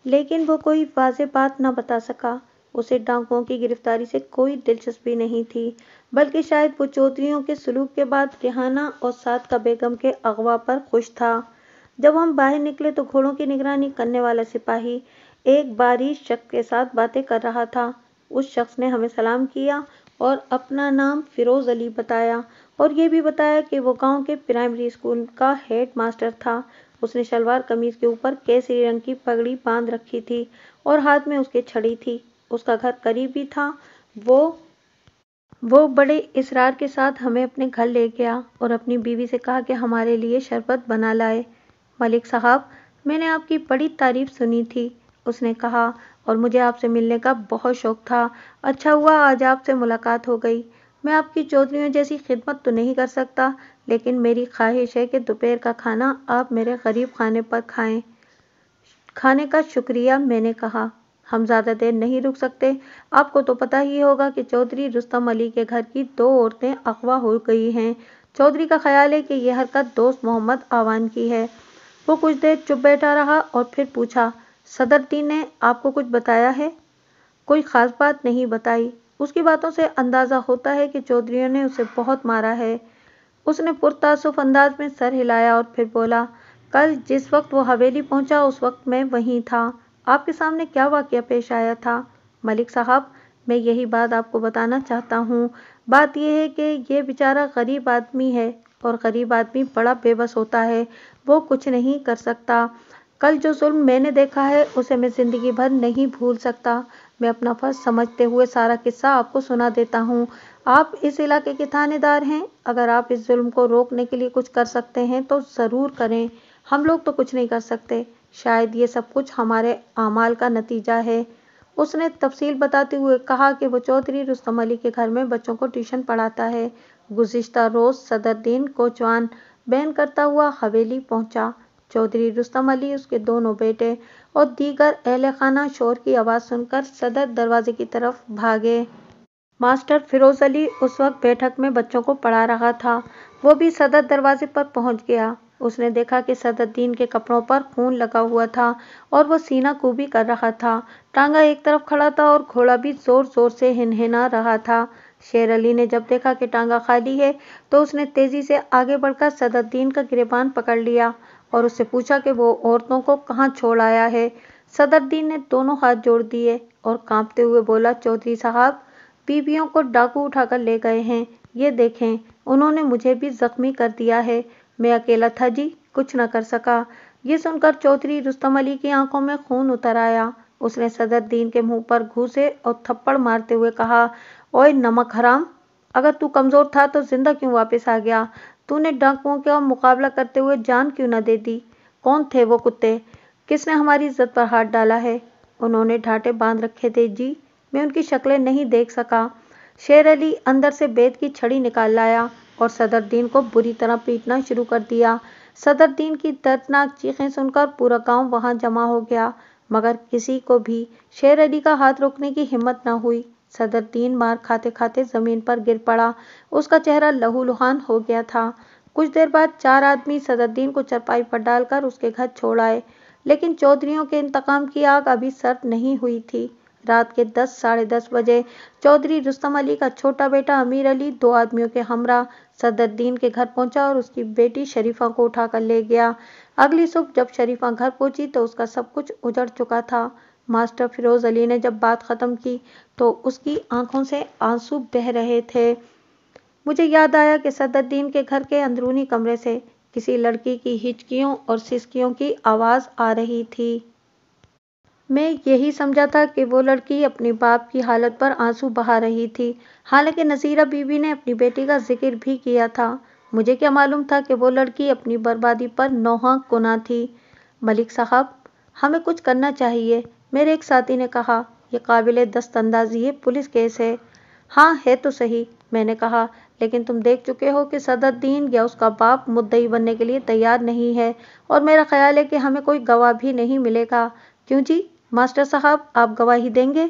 लेकिन वो कोई वाज़ेह बात न बता सका। उसे डाकुओं की गिरफ्तारी से कोई दिलचस्पी नहीं थी, बल्कि शायद वो चौधरियों के सलूक के बाद रिहाना और सादका बेगम के अगवा पर खुश था। जब हम बाहर निकले तो घोड़ों की निगरानी करने वाला सिपाही एक बारिश शख्स के साथ बातें कर रहा था। उस शख्स ने हमें सलाम किया और अपना नाम फिरोज अली बताया, और ये भी बताया कि वो गांव के प्राइमरी स्कूल का हेड मास्टर था। उसने शलवार कमीज के ऊपर केसरी रंग की पगड़ी बांध रखी थी और हाथ में उसके छड़ी थी। उसका घर करीब ही था। वो बड़े इसरार के साथ हमें अपने घर ले गया और अपनी बीवी से कहा कि हमारे लिए शरबत बना लाए। मलिक साहब, मैंने आपकी बड़ी तारीफ सुनी थी, उसने कहा, और मुझे आपसे मिलने का बहुत शौक था। अच्छा हुआ आज आपसे मुलाकात हो गई। मैं आपकी चौधरियों जैसी खिदमत तो नहीं कर सकता, लेकिन मेरी ख्वाहिश है कि दोपहर का खाना आप मेरे गरीब खाने पर खाएं। खाने का शुक्रिया, मैंने कहा। हम ज़्यादा देर नहीं रुक सकते। आपको तो पता ही होगा कि चौधरी रुस्तम अली के घर की 2 औरतें अगवा हो गई हैं। चौधरी का ख्याल है कि यह हरकत दोस्त मोहम्मद आवान की है। वो कुछ देर चुप बैठा रहा और फिर पूछा, सदरुद्दीन ने आपको कुछ बताया है? कोई खास बात नहीं बताई। उसकी बातों से अंदाजा होता है कि चौधरियों ने उसे बहुत मारा है। उसने पुरतासुफ अंदाज में सर हिलाया और फिर बोला, कल जिस वक्त वो हवेली पहुंचा उस वक्त मैं वहीं था। आपके सामने क्या वाकया पेश आया था? मलिक साहब, मैं यही बात आपको बताना चाहता हूँ। बात यह है कि ये बेचारा गरीब आदमी है, और गरीब आदमी बड़ा बेबस होता है। वो कुछ नहीं कर सकता। कल जो जुल्म मैंने देखा है उसे मैं जिंदगी भर नहीं भूल सकता। मैं अपना फर्ज समझते हुए सारा किस्सा आपको सुना देता हूँ। आप इस इलाके के थानेदार हैं। अगर आप इस जुल्म को रोकने के लिए कुछ कर सकते हैं तो ज़रूर करें। हम लोग तो कुछ नहीं कर सकते। शायद ये सब कुछ हमारे आमाल का नतीजा है। उसने तफसील बताते हुए कहा कि वो चौधरी रुस्तम अली के घर में बच्चों को ट्यूशन पढ़ाता है। गुज़िश्ता रोज़ सदरुद्दीन कोचवान बैन करता हुआ हवेली पहुंचा। चौधरी रुस्तम अली, उसके दोनों बेटे और दीगर अहले खाना शोर की आवाज़ सुनकर सदर दरवाजे की तरफ भागे। मास्टर फिरोज अली उस वक्त बैठक में बच्चों को पढ़ा रहा था। वो भी सदर दरवाजे पर पहुंच गया। उसने देखा कि सदरुद्दीन के कपड़ों पर खून लगा हुआ था और वो सीना कुबी कर रहा था। टांगा एक तरफ खड़ा था और घोड़ा भी जोर जोर से हिनहिना रहा था। शेर अली ने जब देखा कि टांगा खाली है तो उसने तेजी से आगे बढ़कर सदरुद्दीन का गिरेबान पकड़ लिया और उससे पूछा कि वो औरतों को कहाँ छोड़ आया है। सदरुद्दीन ने दोनों हाथ जोड़ दिए और कांपते हुए बोला, चौधरी साहब, बीबियों को डाकू उठाकर ले गए हैं। ये देखें, उन्होंने मुझे भी जख्मी कर दिया है। मैं अकेला था जी, कुछ न कर सका। ये सुनकर चौधरी रुस्तम अली की आंखों में खून उतर आया। उसने सदरुद्दीन के मुंह पर घूसे और थप्पड़ मारते हुए कहा, ओए नमक हराम, अगर तू कमजोर था तो जिंदा क्यों वापस आ गया? तूने डाकुओं का मुकाबला करते हुए जान क्यों न दे दी? कौन थे वो कुत्ते? किसने हमारी इज्जत पर हाथ डाला है? उन्होंने ढाटे बांध रखे थे जी, मैं उनकी शक्लें नहीं देख सका। शेर अली अंदर से बेत की छड़ी निकाल लाया और सदरुद्दीन को बुरी तरह पीटना शुरू कर दिया। सदरुद्दीन की दर्दनाक चीखें सुनकर पूरा गांव वहां जमा हो गया, मगर किसी को भी शेर अली का हाथ रोकने की हिम्मत न हुई। सदरुद्दीन मार खाते खाते जमीन पर गिर पड़ा। उसका चेहरा लहूलुहान हो गया था। कुछ देर बाद 4 आदमी सदरुद्दीन को चरपाई पर डालकर उसके घर छोड़ आए, लेकिन चौधरियों के इंतकाम की आग अभी सर्द नहीं हुई थी। रात के 10 साढ़े 10 बजे चौधरी रुस्तम अली का छोटा बेटा अमीर अली 2 आदमियों के हमरा सदरुद्दीन के घर पहुंचा और उसकी बेटी शरीफा को उठाकर ले गया। अगली सुबह जब शरीफा घर पहुंची तो उसका सब कुछ उजड़ चुका था। मास्टर फिरोज अली ने जब बात खत्म की तो उसकी आंखों से आंसू बह रहे थे। मुझे याद आया कि सदरुद्दीन के घर के अंदरूनी कमरे से किसी लड़की की हिचकियों और सिसकियों की आवाज़ आ रही थी। मैं यही समझा था कि वो लड़की अपने बाप की हालत पर आंसू बहा रही थी। हालांकि नसीरा बीबी ने अपनी बेटी का जिक्र भी किया था। मुझे क्या मालूम था कि वो लड़की अपनी बर्बादी पर नौहा कुना थी। मलिक साहब, हमें कुछ करना चाहिए, मेरे एक साथी ने कहा। यह काबिले दस्तअंदाजी है, पुलिस केस है। हाँ है तो सही, मैंने कहा, लेकिन तुम देख चुके हो कि सदरुद्दीन या उसका बाप मुद्दई बनने के लिए तैयार नहीं है, और मेरा ख्याल है कि हमें कोई गवाह भी नहीं मिलेगा। क्यों जी, मास्टर साहब, आप गवाही देंगे?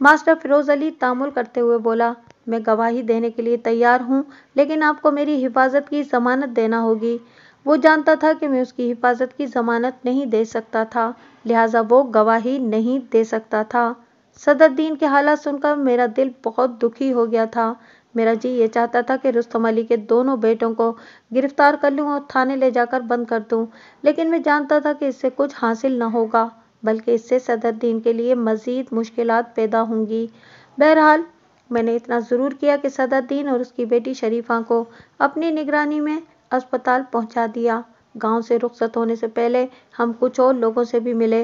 मास्टर फिरोज अली तामुल करते हुए बोला, میں گواہی دینے کے لیے تیار ہوں، لیکن آپ کو میری حفاظت کی ضمانت دینا ہوگی۔ وہ جانتا تھا کہ میں اس کی حفاظت کی ضمانت نہیں دے سکتا تھا، لہٰذا وہ گواہی نہیں دے سکتا تھا۔ صدرالدین کے حالات سن کر میرا دل بہت دکھی ہو گیا تھا۔ میرا جی یہ چاہتا تھا کہ رستم علی کے دونوں بیٹوں کو گرفتار کر لوں اور تھانے لے جا کر بند کر دوں، لیکن میں جانتا تھا کہ اس سے کچھ حاصل نہ ہوگا، بلکہ اس سے صدرالدین کے لیے مزید مشکلات پیدا ہوں گی۔ بہرحال میں نے اتنا ضرور کیا کہ صدرالدین اور اس کی بیٹی شریفہ کو اپنی نگرانی میں اسپتال پہنچا دیا۔ گاؤں سے رخصت ہونے سے پہلے ہم کچھ اور لوگوں سے بھی ملے،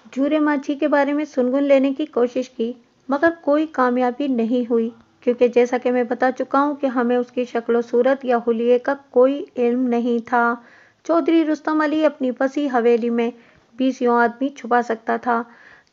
جھورے ماجھی کے بارے میں سنگن لینے کی کوشش کی، مگر کوئی کامیابی نہیں ہوئی، کیونکہ جیسا کہ میں بتا چکا ہوں کہ ہمیں اس کی شکل و صورت یا حلیے کا کوئی علم نہیں تھا۔ چودھری رستم علی اپنی وسیع حویلی میں 20 آدمی چھپا سکتا تھا۔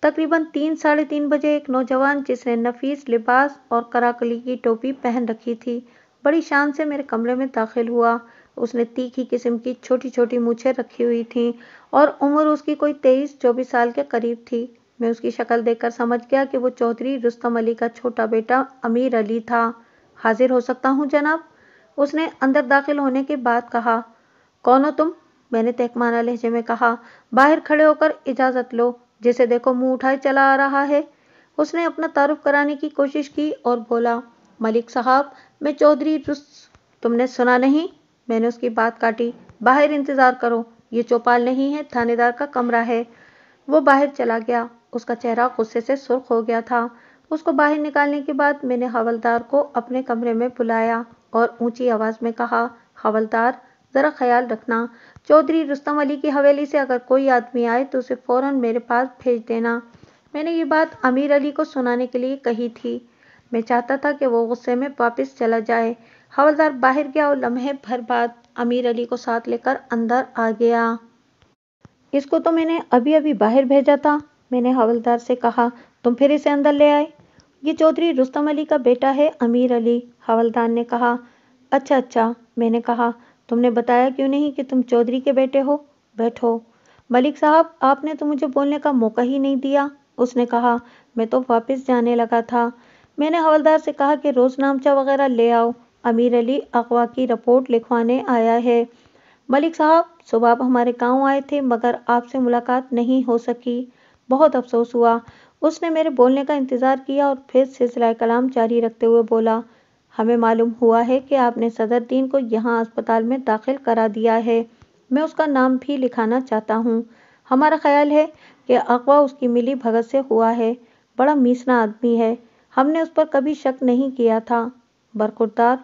تقریباً 3 3:30 بجے ایک نوجوان جس نے نفیس لباس اور کراکلی کی ٹوپی پہن رکھی تھی، بڑی شان سے میرے کمرے میں داخل ہوا۔ اس نے تیکھی قسم کی چھوٹی چھوٹی مونچھیں رکھی ہوئی تھیں اور عمر اس کی کوئی 23 24 سال کے قریب تھی۔ میں اس کی شکل دیکھ کر سمجھ گیا کہ وہ چودھری رستم علی کا چھوٹا بیٹا امیر علی تھا۔ حاضر ہو سکتا ہوں جناب؟ اس نے اندر داخل ہونے کے بعد کہا۔ کون ہو تم؟ میں نے تہمانہ لہجے میں کہا۔ باہر کھڑے ہو کر اجازت لو، جسے دیکھو منہ اٹھائے چلا آ رہا ہے۔ اس نے اپنا تعارف کرانے کی کوشش کی اور بولا، ملک صاحب، میں چودھری تم نے سنا نہیں؟ میں نے اس کی بات کاٹی۔ باہر انتظار کرو، یہ چوپال نہیں ہے، تھانے دار کا کمرہ ہے۔ وہ باہر چلا گیا۔ اس کا چہرہ غصے سے سرخ ہو گیا تھا۔ اس کو باہر نکالنے کے بعد میں نے حوالدار کو اپنے کمرے میں بلایا اور اونچی آواز میں کہا، حوالدار، ذرا خیال رکھنا، چودھری رستم علی کی حویلی سے اگر کوئی آدمی آئے تو اسے فوراً میرے پاس بھیج دینا۔ میں نے یہ بات امیر علی کو سنانے کے لیے کہی تھی۔ میں چاہتا تھا کہ وہ غصے میں واپس چلا جائے۔ حوالدار باہر گیا اور لمحے بھر بعد امیر علی کو ساتھ لے کر اندر آ گیا۔ اس کو تو میں نے ابھی ابھی باہر بھیجا تھا، میں نے حوالدار سے کہا، تم پھر اسے اندر لے آئے؟ یہ چودھری رستم علی کا بیٹا ہے، امیر علی، حوالدار نے کہا۔ اچھا اچھا، میں نے کہا، تم نے بتایا کیوں نہیں کہ تم چودھری کے بیٹے ہو؟ بیٹھو۔ ملک صاحب، آپ نے تو مجھے بولنے کا موقع ہی نہیں دیا، اس نے کہا۔ میں تو واپس جانے لگا تھا۔ میں نے حوالدار سے کہا کہ روزنامچہ وغیرہ لے آؤ، امیر علی اغوا کی رپورٹ لکھوانے آیا ہے۔ ملک صاحب، صبح آپ ہمارے گاؤں آئے تھے مگر آپ سے ملاقات نہیں ہو سکی، بہت افسوس ہوا۔ اس نے میرے بولنے کا انتظار کیا اور پھر سلسلہ کلام جاری رکھتے ہوئے بولا، ہمیں معلوم ہوا ہے کہ آپ نے صدرالدین کو یہاں اسپتال میں داخل کرا دیا ہے۔ میں اس کا نام بھی لکھانا چاہتا ہوں۔ ہمارا خیال ہے کہ اغوا اس کی ملی بھگت سے ہوا ہے۔ بڑا میسنا آدمی ہے، ہم نے اس پر کبھی شک نہیں کیا تھا۔ برخوردار،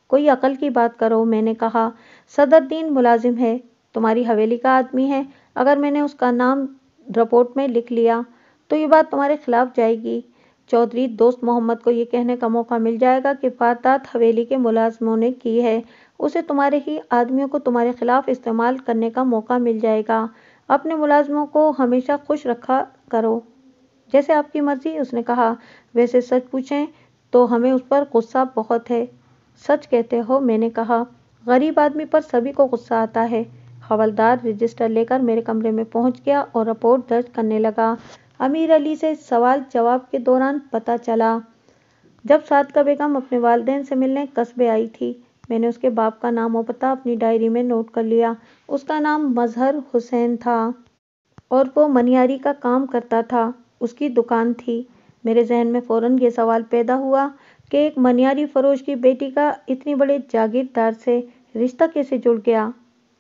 کوئی عقل کی بات کرو، میں نے کہا۔ صدرالدین ملازم ہے، تمہاری حویلی کا آدمی ہے، اگر میں نے اس کا نام رپورٹ میں لکھ لیا تو یہ بات تمہارے خلاف جائے گی۔ چودھری دوست محمد کو یہ کہنے کا موقع مل جائے گا کہ واردات حویلی کے ملازموں نے کی ہے، اسے تمہارے ہی آدمیوں کو تمہارے خلاف استعمال کرنے کا موقع مل جائے گا۔ اپنے ملازموں کو ہمیشہ خوش رکھا کرو۔ جیسے آپ کی مرضی، اس نے کہا۔ ویسے سچ پوچھیں تو ہمیں اس پر غصہ بہت ہے۔ سچ کہتے ہو، میں نے کہا۔ غریب آدمی پر سبھی کو غصہ آتا ہے۔ حوالدار رجسٹر لے کر میرے کمرے میں پہنچ گیا اور رپورٹ درج کرنے لگا۔ امیر علی سے سوال جواب کے دوران پتہ چلا، جب صادقہ بیگم اپنے والدین سے ملنے قصبے آئی تھی، میں نے اس کے باپ کا نام و پتہ اپنی ڈائری میں نوٹ کر لیا۔ اس کا نام مظہر حسین تھا اور وہ منیاری کا کام کرتا تھا، اس کی دکان تھی۔ میرے ذہن میں فوراً یہ سوال پیدا ہوا کہ ایک منیاری فروش کی بیٹی کا اتنی بڑے جاگیردار سے رشتہ کیسے جڑ گیا؟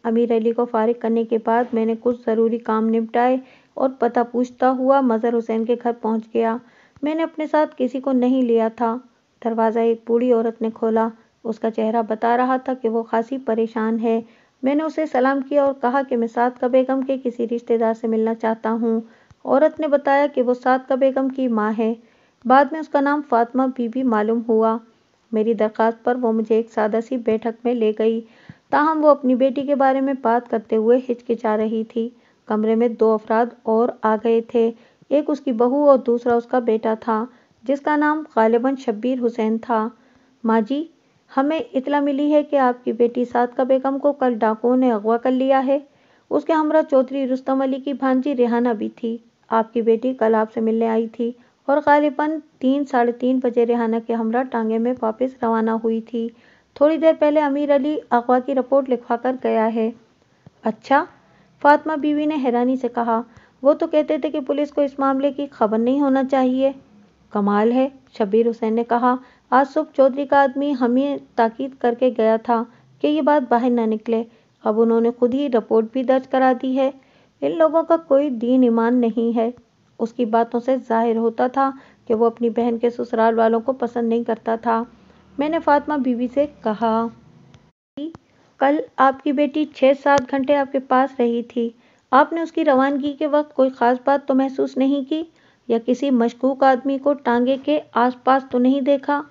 امیر علی کو فارغ کرنے کے بعد میں نے کچھ ضروری کام نمٹائے اور پتہ پوچھتا ہوا مظہر حسین کے گھر پہنچ گیا۔ میں نے اپنے ساتھ کسی کو نہیں لیا تھا۔ دروازہ ایک بوڑھی عورت نے کھولا۔ اس کا چہرہ بتا رہا تھا کہ وہ خاصی پریشان ہے۔ میں نے اسے سلام کیا اور کہا کہ میں صادقہ بیگم کے کسی رشتہ دار سے ملنا چاہتا ہوں۔ عورت نے بتایا کہ وہ صادقہ بیگم کی ماں ہے۔ بعد میں اس کا نام فاطمہ بی بی معلوم ہوا۔ میری درخواست پر وہ مجھے ایک سادہ سی بیٹھک میں لے گئی، تاہم وہ اپنی بیٹی کے بارے میں بات کرتے ہوئے ہچکچا رہی تھی۔ کمرے میں 2 افراد اور آ گئے تھے، ایک اس کی بہو اور دوسرا اس کا بیٹا تھا، جس کا نام غالباً شبیر حسین تھا۔ ماں جی، ہمیں اطلاع ملی ہے کہ آپ کی بیٹی صادقہ بیگم کو کل ڈاکوؤں نے اغوا کر لیا ہے۔ اس کے ہمراہ چودھری رستم علی کی بھانجی ریحانہ بھی تھی۔ آپ کی بیٹی کل آپ سے ملنے آئی تھی اور غالباً 3 ساڑھے 3 بجے ریحانہ کے ہمراہ ٹانگے میں واپس روانہ ہوئی تھی۔ تھوڑی دیر پہلے امیر علی اغوا کی رپورٹ لکھوا کر گیا ہے۔ اچھا؟ فاطمہ بیوی نے حیرانی سے کہا۔ وہ تو کہتے تھے کہ پولیس کو اس معاملے کی خبر نہیں ہونا چاہیے۔ کمال ہے، شبیر حسین نے کہا۔ آج صبح چودھری کا آدمی ہمیں تاکید کر کے گیا تھا کہ یہ بات باہر نہ نکلے۔ اب انہوں نے خود ہی رپورٹ بھی درج کرا دی ہے۔ ان لوگوں کا کوئی دین ایمان نہیں ہے۔ اس کی باتوں سے ظاہر ہوتا تھا کہ وہ اپنی بہن کے سسرال والوں کو پسند نہیں کرتا تھا۔ میں نے فاطمہ بیوی سے کہا۔ کل آپ کی بیٹی 6-7 گھنٹے آپ کے پاس رہی تھی۔ آپ نے اس کی روانگی کے وقت کوئی خاص بات تو محسوس نہیں کی، یا کسی مشکوک آدمی کو ٹانگے کے آس پاس تو نہیں دیکھا؟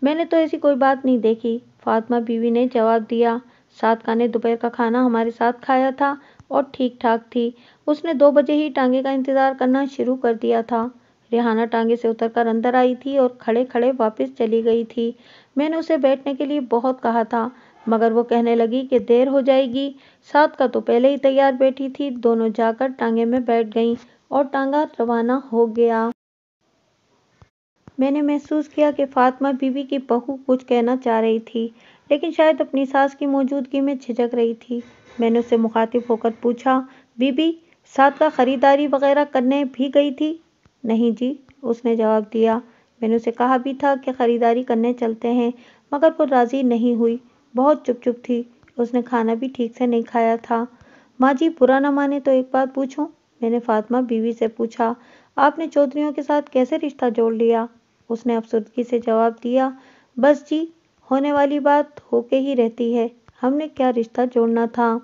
میں نے تو ایسی کوئی بات نہیں دیکھی، فاطمہ بیوی نے جواب دیا۔ صادقہ نے دوپہر کا کھانا ہمارے ساتھ کھایا تھا اور ٹھیک ٹھاک تھی۔ اس نے 2 بجے ہی ٹانگے کا انتظار کرنا شروع کر دیا تھا۔ ریحانہ ٹانگے سے اتر کر اندر آئی تھی اور کھڑے کھڑے واپس چلی گئی تھی۔ میں نے اسے بیٹھنے کے لیے بہت کہا تھا، مگر وہ کہنے لگی کہ دیر ہو جائے گی۔ صادقہ تو پہلے ہی تیار بیٹھی تھی۔ دونوں جا کر ٹانگے میں بیٹھ گئیں اور ٹانگا روانہ ہو گیا۔ میں نے محسوس کیا کہ فاطمہ بیوی کی بہو کچھ کہنا چاہ رہی تھی، لیکن شاید اپنی ساس کی موجودگی میں جھجک رہی تھی۔ میں نے اس سے مخاطب ہو کر پوچھا، بی بی، صادقہ خریداری وغیرہ کرنے بھی گئی تھی؟ نہیں جی، اس نے جواب دیا۔ میں نے اسے کہا بھی تھا کہ خریداری کرنے چلتے ہیں، مگر وہ راضی نہیں ہوئی، بہت چپ چپ تھی۔ اس نے کھانا بھی ٹھیک سے نہیں کھایا تھا۔ ماں جی برا نہ مانے تو ایک بات پوچھوں؟ میں نے فاطمہ بیوی سے پوچھا۔ آپ نے چودھریوں کے ساتھ کیسے رشتہ جوڑ لیا؟ اس نے افسردگی سے جواب دیا، بس جی، ہونے والی بات ہو کے ہی رہتی ہے، ہم نے کیا رشتہ جوڑنا تھا۔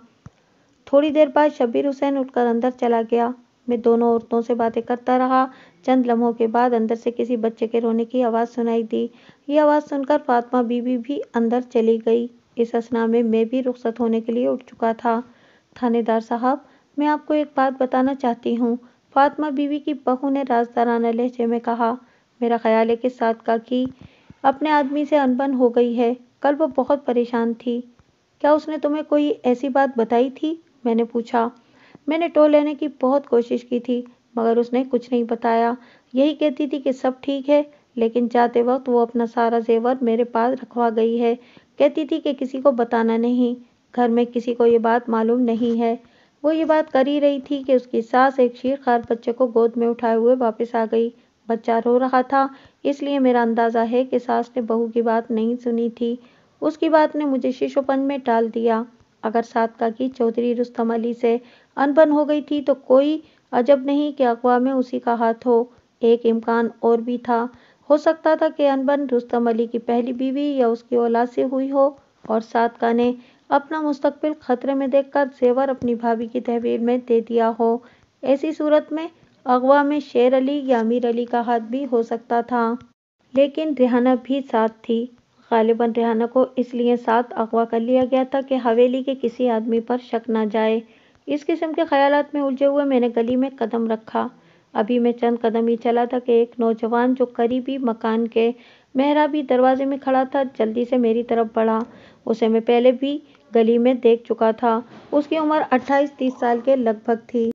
تھوڑی دیر بعد شبیر حسین اٹھ کر اندر چلا گیا۔ میں دونوں عورتوں سے باتیں کرتا رہا۔ چند لمحوں کے بعد اندر سے کسی بچے کے رونے کی آواز سنائی دی۔ یہ آواز سن کر فاطمہ بیوی بھی اندر چلی گئی۔ اس اثنا میں بھی رخصت ہونے کے لیے اٹھ چکا تھا۔ تھانے دار صاحب، میں آپ کو ایک بات بتانا چاہتی ہوں، فاطمہ بیوی کی بہو نے رازدارانہ لہجے میں کہا۔ میرا خیال ہے کہ صادقہ کی اپنے آدمی سے انبن ہو گئی ہے۔ کل وہ بہت پریشان تھی۔ کیا اس نے تمہیں کوئی ایسی بات بتائی تھی؟ میں نے پوچھا۔ میں نے ٹول لینے کی بہت کوشش کی تھی، مگر اس نے کچھ نہیں بتایا۔ یہی کہتی تھی کہ سب ٹھیک ہے، لیکن جاتے وقت وہ اپنا سارا زیور میرے پاس رکھوا گئی ہے۔ کہتی تھی کہ کسی کو بتانا نہیں، گھر میں کسی کو یہ بات معلوم نہیں ہے۔ وہ یہ بات کر ہی رہی تھی کہ اس کی ساس ایک شیرخوار بچے کو گود میں اٹھائے ہوئے واپس آ گئی۔ بچہ رو رہا تھا، اس لیے میرا اندازہ ہے کہ ساس نے بہو کی بات نہیں سنی تھی۔ اس کی بات نے مجھے ششوپن میں ڈال دیا۔ اگر صادقہ کی چودھری رستم علی سے انبن ہو گئی تھی تو کوئی عجب نہیں کہ اغوا میں اسی کا ہاتھ ہو۔ ایک امکان اور بھی تھا، ہو سکتا تھا کہ انبن رستم علی کی پہلی بیوی یا اس کی اولاد سے ہوئی ہو، اور صادقہ نے اپنا مستقبل خطرے میں دیکھ کر زیور اپنی بھابھی کی تحویل میں دے دیا ہو۔ ایسی صورت میں اغوا میں شیر علی یا امیر علی کا ہاتھ بھی ہو سکتا تھا۔ لیکن ریحانہ بھی ساتھ تھی۔ غالباً ریحانہ کو اس لیے ساتھ اغوا کر لیا گیا تھا کہ حویلی کے کسی آدمی پر شک نہ جائے۔ اس قسم کے خیالات میں الجھے ہوئے میں نے گلی میں قدم رکھا۔ ابھی میں چند قدم ہی چلا تھا کہ ایک نوجوان جو قریبی مکان کے محرابی دروازے میں کھڑا تھا، جلدی سے میری طرف بڑھا۔ اسے میں پہلے بھی گلی میں دیکھ چکا تھا۔ اس کی عمر 28-30 سال کے لگ بھگ تھی۔